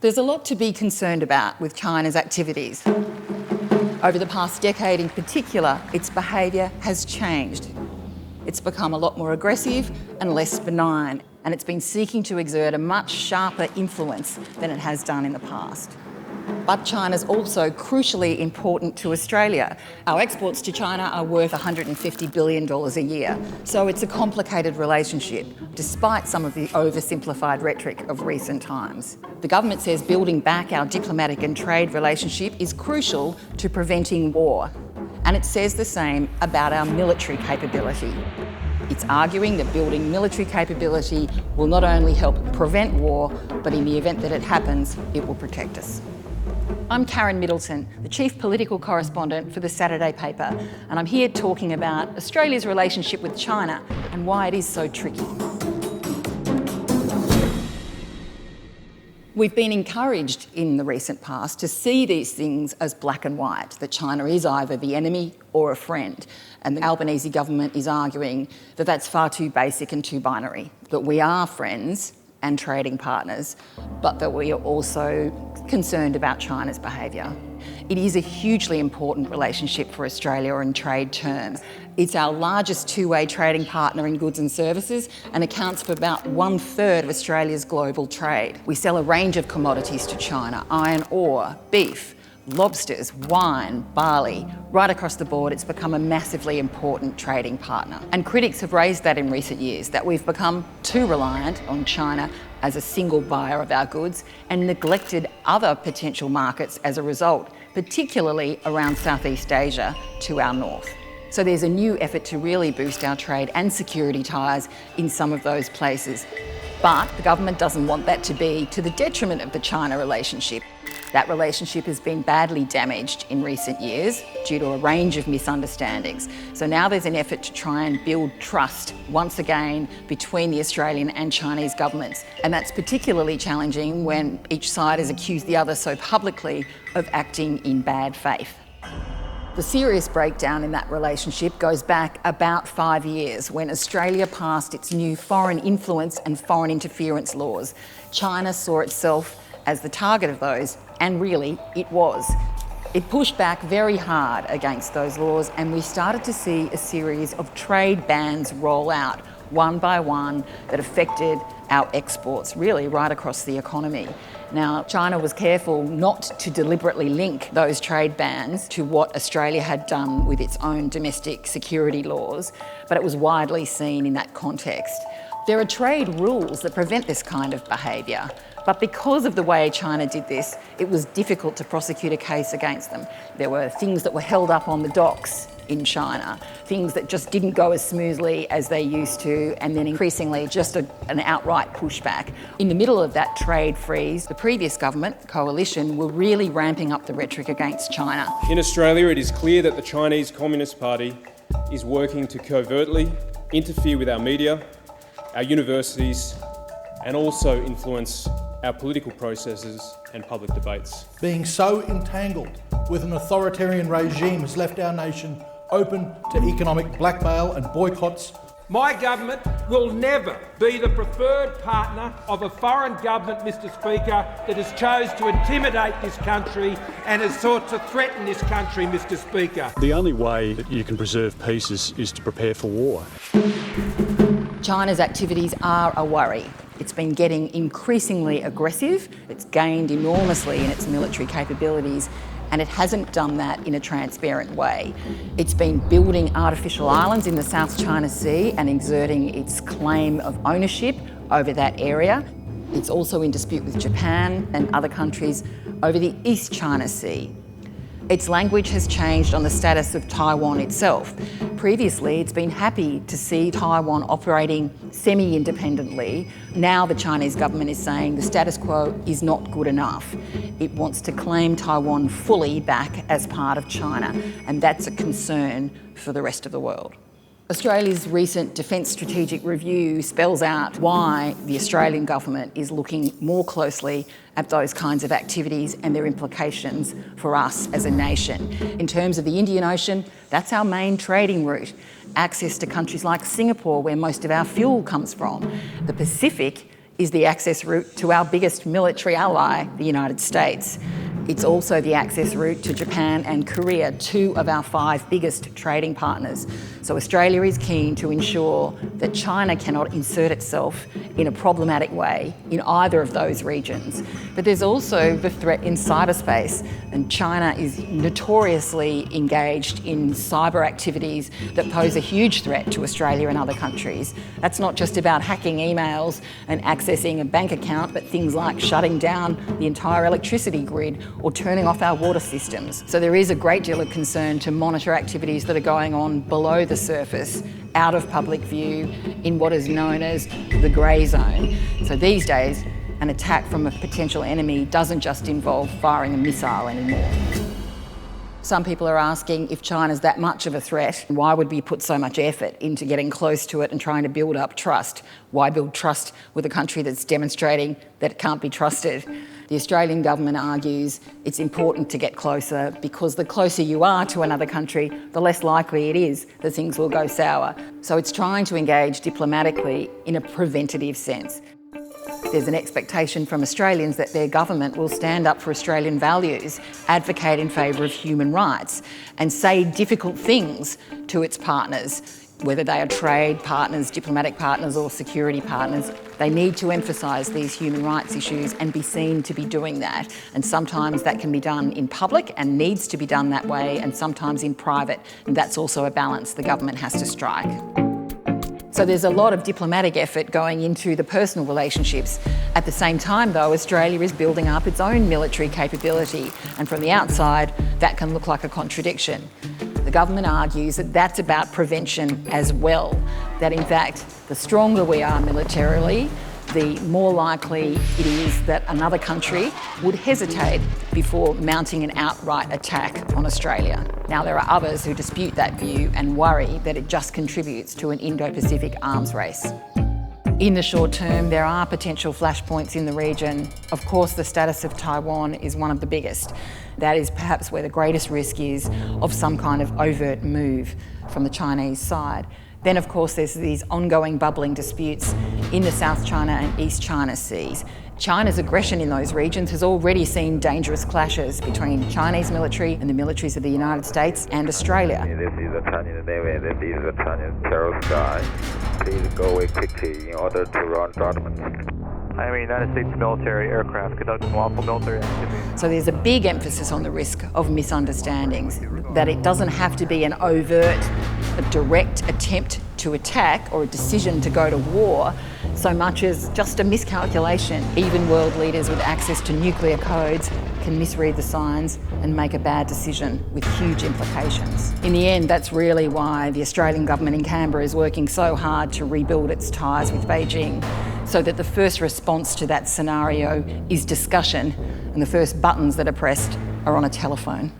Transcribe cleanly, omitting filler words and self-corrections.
There's a lot to be concerned about with China's activities. Over the past decade in particular, its behaviour has changed. It's become a lot more aggressive and less benign, and it's been seeking to exert a much sharper influence than it has done in the past. But China's also crucially important to Australia. Our exports to China are worth $150 billion a year, so it's a complicated relationship, despite some of the oversimplified rhetoric of recent times. The government says building back our diplomatic and trade relationship is crucial to preventing war, and it says the same about our military capability. It's arguing that building military capability will not only help prevent war, but in the event that it happens, it will protect us. I'm Karen Middleton, the Chief Political Correspondent for the Saturday paper, and I'm here talking about Australia's relationship with China and why it is so tricky. We've been encouraged in the recent past to see these things as black and white, that China is either the enemy or a friend. And the Albanese government is arguing that that's far too basic and too binary, that we are friends and trading partners, but that we are also concerned about China's behaviour. It is a hugely important relationship for Australia in trade terms. It's our largest two-way trading partner in goods and services and accounts for about 1/3 of Australia's global trade. We sell a range of commodities to China: iron ore, beef, lobsters, wine, barley. Right across the board, it's become a massively important trading partner. And critics have raised that in recent years, that we've become too reliant on China as a single buyer of our goods and neglected other potential markets as a result, particularly around Southeast Asia to our north. So there's a new effort to really boost our trade and security ties in some of those places. But the government doesn't want that to be to the detriment of the China relationship. That relationship has been badly damaged in recent years due to a range of misunderstandings. So now there's an effort to try and build trust once again between the Australian and Chinese governments. And that's particularly challenging when each side has accused the other so publicly of acting in bad faith. The serious breakdown in that relationship goes back about 5 years when Australia passed its new foreign influence and foreign interference laws. China saw itself as the target of those, and really it was. It pushed back very hard against those laws, and we started to see a series of trade bans roll out one by one that affected our exports really right across the economy. Now, China was careful not to deliberately link those trade bans to what Australia had done with its own domestic security laws, but it was widely seen in that context. There are trade rules that prevent this kind of behaviour, but because of the way China did this, it was difficult to prosecute a case against them. There were things that were held up on the docks in China, things that just didn't go as smoothly as they used to, and then increasingly just an outright pushback. In the middle of that trade freeze, the previous government, coalition, were really ramping up the rhetoric against China. In Australia, it is clear that the Chinese Communist Party is working to covertly interfere with our media, our universities, and also influence our political processes and public debates. Being so entangled with an authoritarian regime has left our nation open to economic blackmail and boycotts. My government will never be the preferred partner of a foreign government, Mr Speaker, that has chose to intimidate this country and has sought to threaten this country, Mr Speaker. The only way that you can preserve peace is to prepare for war. China's activities are a worry. It's been getting increasingly aggressive, it's gained enormously in its military capabilities, and it hasn't done that in a transparent way. It's been building artificial islands in the South China Sea and exerting its claim of ownership over that area. It's also in dispute with Japan and other countries over the East China Sea. Its language has changed on the status of Taiwan itself. Previously, it's been happy to see Taiwan operating semi-independently. Now the Chinese government is saying the status quo is not good enough. It wants to claim Taiwan fully back as part of China, and that's a concern for the rest of the world. Australia's recent Defence Strategic Review spells out why the Australian government is looking more closely at those kinds of activities and their implications for us as a nation. In terms of the Indian Ocean, that's our main trading route. Access to countries like Singapore, where most of our fuel comes from. The Pacific is the access route to our biggest military ally, the United States. It's also the access route to Japan and Korea, 2 of our 5 biggest trading partners. So Australia is keen to ensure that China cannot insert itself in a problematic way in either of those regions. But there's also the threat in cyberspace, and China is notoriously engaged in cyber activities that pose a huge threat to Australia and other countries. That's not just about hacking emails and accessing a bank account, but things like shutting down the entire electricity grid or turning off our water systems. So there is a great deal of concern to monitor activities that are going on below the surface, out of public view, in what is known as the grey zone. So these days, an attack from a potential enemy doesn't just involve firing a missile anymore. Some people are asking, if China's that much of a threat, why would we put so much effort into getting close to it and trying to build up trust? Why build trust with a country that's demonstrating that it can't be trusted? The Australian government argues it's important to get closer because the closer you are to another country, the less likely it is that things will go sour. So it's trying to engage diplomatically in a preventative sense. There's an expectation from Australians that their government will stand up for Australian values, advocate in favour of human rights, and say difficult things to its partners, whether they are trade partners, diplomatic partners or security partners. They need to emphasise these human rights issues and be seen to be doing that. And sometimes that can be done in public and needs to be done that way, and sometimes in private. And that's also a balance the government has to strike. So there's a lot of diplomatic effort going into the personal relationships. At the same time, though, Australia is building up its own military capability, and from the outside, that can look like a contradiction. The government argues that that's about prevention as well, that in fact, the stronger we are militarily, the more likely it is that another country would hesitate before mounting an outright attack on Australia. Now, there are others who dispute that view and worry that it just contributes to an Indo-Pacific arms race. In the short term, there are potential flashpoints in the region. Of course, the status of Taiwan is one of the biggest. That is perhaps where the greatest risk is of some kind of overt move from the Chinese side. Then, of course, there's these ongoing bubbling disputes in the South China and East China Seas. China's aggression in those regions has already seen dangerous clashes between Chinese military and the militaries of the United States and Australia. This is the Chinese Navy, this is the Chinese terrorist guy. Please go away quickly in order to run judgment. I am a United States military aircraft conducting lawful military activities. So there's a big emphasis on the risk of misunderstandings, that it doesn't have to be an overt, a direct attempt to attack or a decision to go to war, so much as just a miscalculation. Even world leaders with access to nuclear codes can misread the signs and make a bad decision with huge implications. In the end, that's really why the Australian government in Canberra is working so hard to rebuild its ties with Beijing, so that the first response to that scenario is discussion, and the first buttons that are pressed are on a telephone.